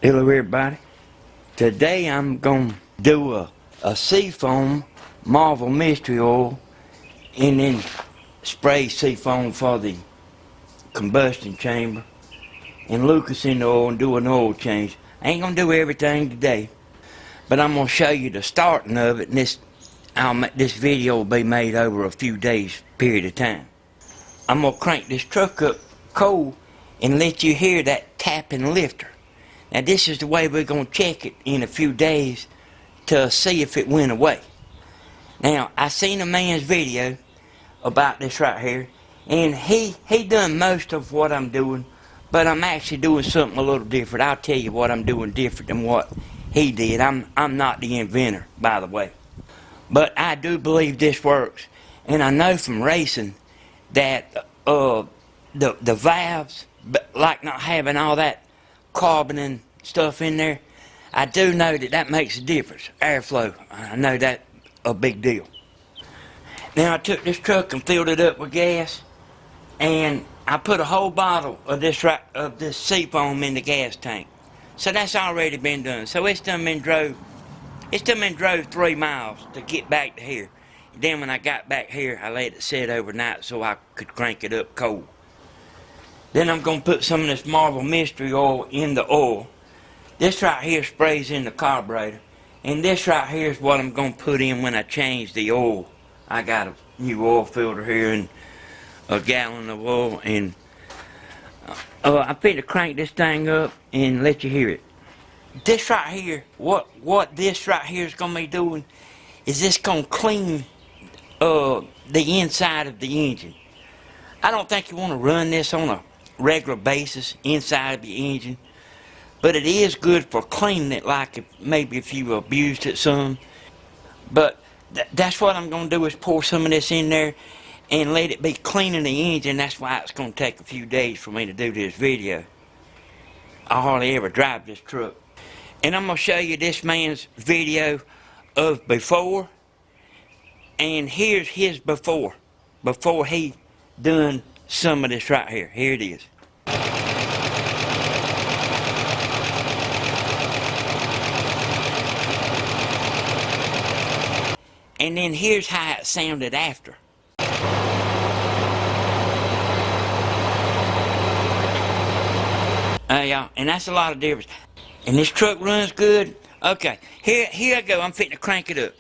Hello everybody. Today I'm going to do a Seafoam Marvel Mystery Oil and then spray Seafoam for the combustion chamber and lubricate the oil and do an oil change. I ain't going to do everything today, but I'm going to show you the starting of it, and this video will be made over a few days period of time. I'm going to crank this truck up cold and let you hear that tapping lifter. Now this is the way we're going to check it in a few days to see if it went away. Now I seen a man's video about this right here, and he done most of what I'm doing, but I'm actually doing something a little different. I'll tell you what I'm doing different than what he did. I'm not the inventor, by the way, but I do believe this works, and I know from racing that the valves, like not having all that carbon and stuff in there, I do know that makes a difference. Airflow, I know that's a big deal. Now I took this truck and filled it up with gas, and I put a whole bottle of this Seafoam in the gas tank. So that's already been done. So it's done been drove 3 miles to get back to here. Then when I got back here, I let it sit overnight so I could crank it up cold. Then I'm going to put some of this Marvel Mystery Oil in the oil. This right here sprays in the carburetor. And this right here is what I'm going to put in when I change the oil. I got a new oil filter here and a gallon of oil. And I'm finna to crank this thing up and let you hear it. This right here, what this right here is going to be doing is this going to clean the inside of the engine. I don't think you want to run this on a regular basis inside of your engine, but it is good for cleaning it, like maybe if you abused it some. But that's what I'm going to do, is pour some of this in there and let it be cleaning the engine. That's why it's going to take a few days for me to do this video. I hardly ever drive this truck. And I'm going to show you this man's video of before, and here's his before he done some of this right here. Here it is. And then here's how it sounded after. Yeah, and that's a lot of difference. And this truck runs good. Okay, here I go. I'm fitting to crank it up.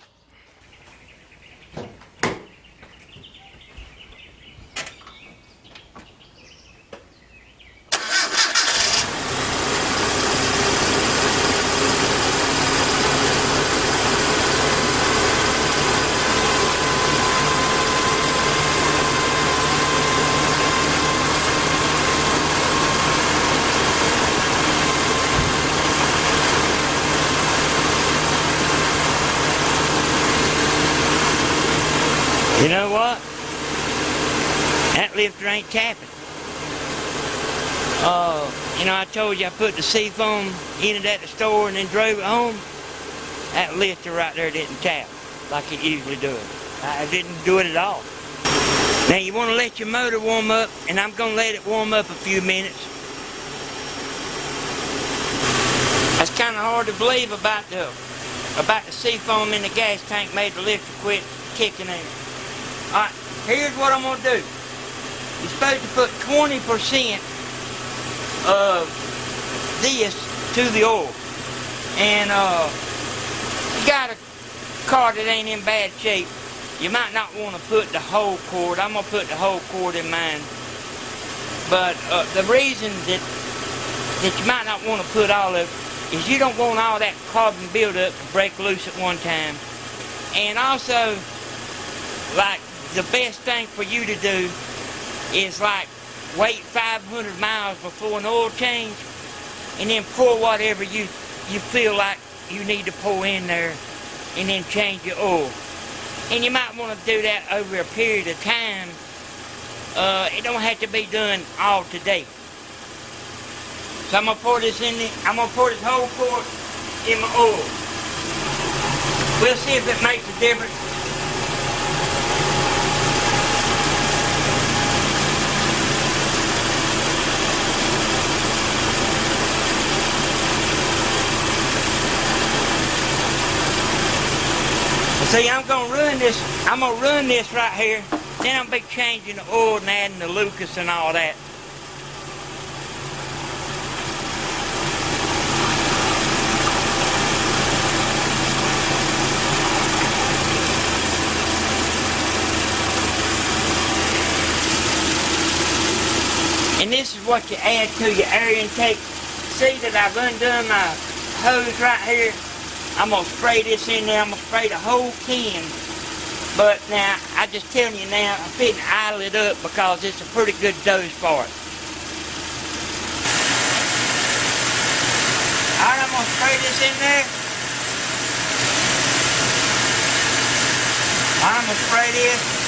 You know what? That lifter ain't tapping. You know, I told you I put the Seafoam in it at the store and then drove it home. That lifter right there didn't tap like it usually does. I didn't do it at all. Now you want to let your motor warm up, and I'm going to let it warm up a few minutes. That's kind of hard to believe about the Seafoam in the gas tank made the lifter quit kicking in. Alright, here's what I'm going to do. You're supposed to put 20% of this to the oil. And you got a car that ain't in bad shape, you might not want to put the whole cord. I'm going to put the whole cord in mine. But the reason that you might not want to put all of it is you don't want all that carbon buildup to break loose at one time. And also, like, the best thing for you to do is like wait 500 miles before an oil change, and then pour whatever you feel like you need to pour in there, and then change your oil. And you might want to do that over a period of time. It don't have to be done all today. So I'm gonna pour this in there. I'm gonna pour this whole quart in my oil. We'll see if it makes a difference. See, I'm gonna run this right here. Then I'll be changing the oil and adding the Lucas and all that. And this is what you add to your air intake. See that I've undone my hose right here? I'm going to spray this in there. I'm going to spray the whole can. But now, I just telling you now, I'm fitting to idle it up because it's a pretty good dose for it. Alright, I'm going to spray this in there. I'm going to spray this.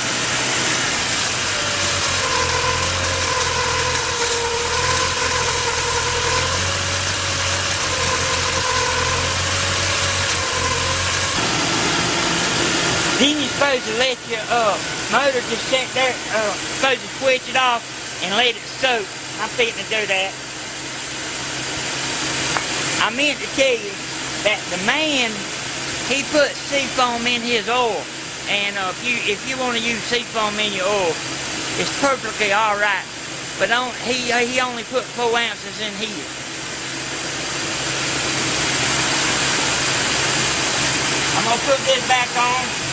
Then you're supposed to let your motor just sit there, supposed to switch it off and let it soak. I'm fitting to do that. I meant to tell you that the man, he put Seafoam in his oil. And if you want to use Seafoam in your oil, it's perfectly alright. But he only put 4 ounces in here. I'm going to put this back on.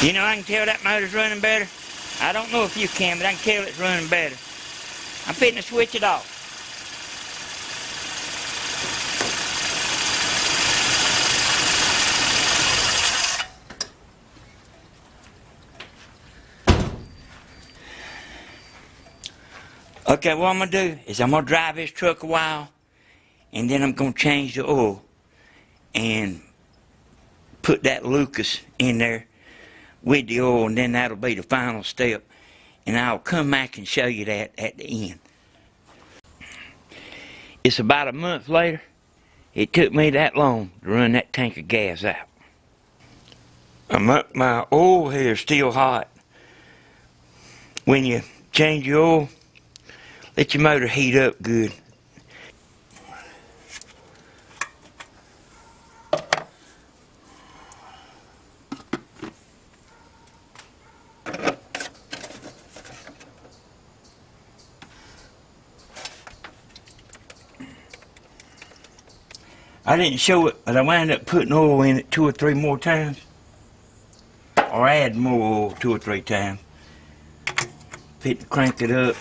You know, I can tell that motor's running better. I don't know if you can, but I can tell it's running better. I'm fitting to switch it off. Okay, what I'm going to do is I'm going to drive this truck a while, and then I'm going to change the oil and put that Lucas in there with the oil, and then that'll be the final step, and I'll come back and show you that at the end. It's about a month later. It took me that long to run that tank of gas out. My oil here is still hot. When you change your oil, let your motor heat up good. I didn't show it, but I wound up putting oil in it 2 or 3 more times. Or add more oil 2 or 3 times. Fit to crank it up.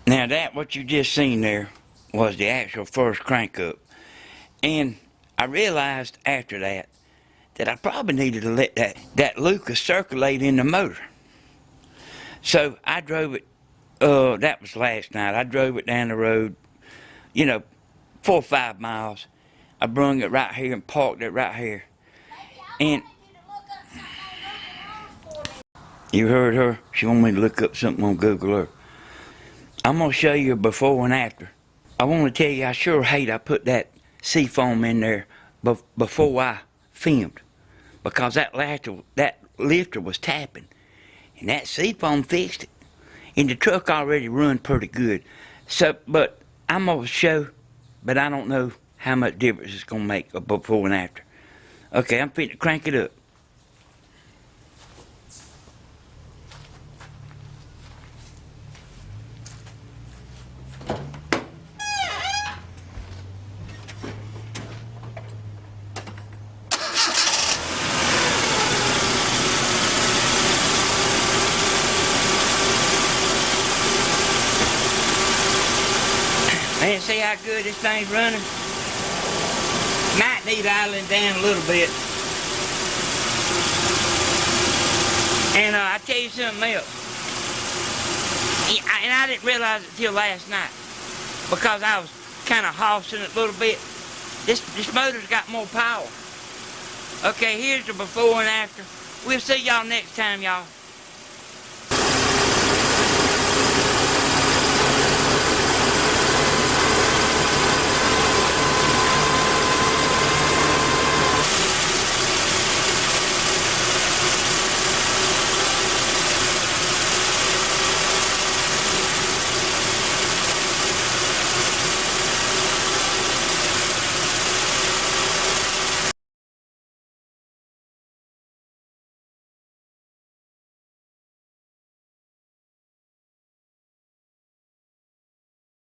Now that what you just seen there was the actual first crank up. And I realized after that I probably needed to let that Lucas circulate in the motor. So I drove it, that was last night. I drove it down the road, 4 or 5 miles. I brung it right here and parked it right here. And you heard her? She wanted me to look up something on Google Earth. I'm going to show you before and after. I want to tell you, I sure hate I put that Seafoam in there before I filmed. Because that lifter was tapping. And that Seafoam fixed it. And the truck already run pretty good. So, but I'm going to show, but I don't know how much difference it's going to make before and after. Okay, I'm fitting to crank it up. good this thing's running. Might need idling down a little bit. And I tell you something else. And I didn't realize it till last night because I was kind of hossing it a little bit. This motor's got more power. Okay, here's the before and after. We'll see y'all next time, y'all.